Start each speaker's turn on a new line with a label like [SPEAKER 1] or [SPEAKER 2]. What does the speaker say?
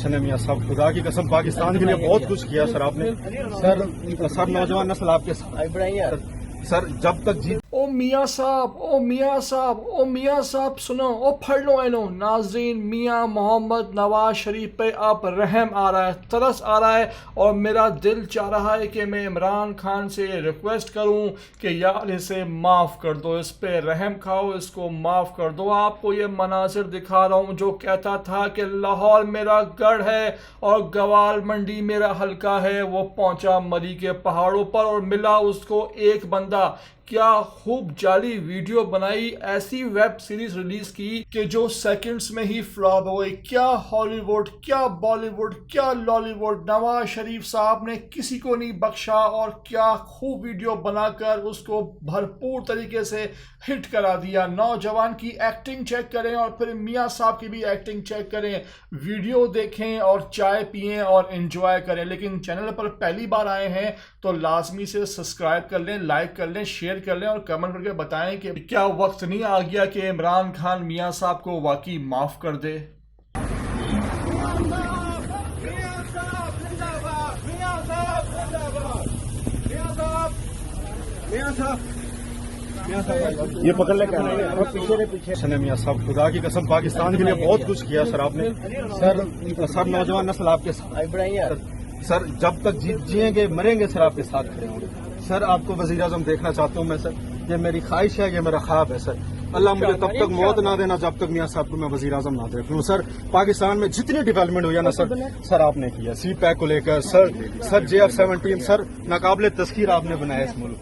[SPEAKER 1] Action है मियाँ साहब, खुदा की कसम पाकिस्तान के लिए बहुत कुछ किया सर आपने। सर नौजवान नस्ल आपके सर जब तक जीत।
[SPEAKER 2] ओ मियाँ साहब, ओ मियाँ साहब, ओ मियाँ साहब सुनो, ओ पढ़ लो इनो। नाज़रीन, मियाँ मोहम्मद नवाज शरीफ पे अब रहम आ रहा है, तरस आ रहा है, और मेरा दिल चाह रहा है कि मैं इमरान खान से रिक्वेस्ट करूं कि यार इसे माफ़ कर दो, इस पे रहम खाओ, इसको माफ़ कर दो। आपको ये मनाजिर दिखा रहा हूं, जो कहता था कि लाहौर मेरा गढ़ है और गवाल मंडी मेरा हल्का है, वो पहुंचा मरी के पहाड़ों पर और मिला उसको एक बंदा। क्या खूब जाली वीडियो बनाई, ऐसी वेब सीरीज रिलीज की कि जो सेकंड्स में ही फ्लॉप हो गई। क्या हॉलीवुड, क्या बॉलीवुड, क्या लॉलीवुड, नवाज शरीफ साहब ने किसी को नहीं बख्शा और क्या खूब वीडियो बनाकर उसको भरपूर तरीके से हिट करा दिया। नौजवान की एक्टिंग चेक करें और फिर मियाँ साहब की भी एक्टिंग चेक करें, वीडियो देखें और चाय पिएं और एंजॉय करें। लेकिन चैनल पर पहली बार आए हैं तो लाजमी से सब्सक्राइब कर लें, लाइक कर लें, शेयर कर लें और कमेंट करके बताएं कि क्या वक्त नहीं आ गया कि इमरान खान मियाँ साहब को वाकई माफ कर दे।
[SPEAKER 1] ये पकड़ ले पीछे है मियाँ साहब, खुदा की कसम पाकिस्तान के लिए बहुत कुछ किया सर आपने। सर नौजवान नस्ल आपके सर जब तक जिएंगे मरेंगे सर आपके साथ खड़े होंगे। सर आपको वज़ीर आज़म देखना चाहता हूँ मैं सर, ये मेरी ख्वाहिश है, ये मेरा ख्वाब है सर। अल्लाह मुझे तब तक मौत ना देना जब तक मियाँ साहब को मैं वज़ीर आज़म ना देख लूँ। सर पाकिस्तान में जितनी डेवलपमेंट हुई है ना सर आपने किया, सी पैक को लेकर सर JF-17 सर नाकाबिले तस्खीर आपने बनाया इस मुल्क।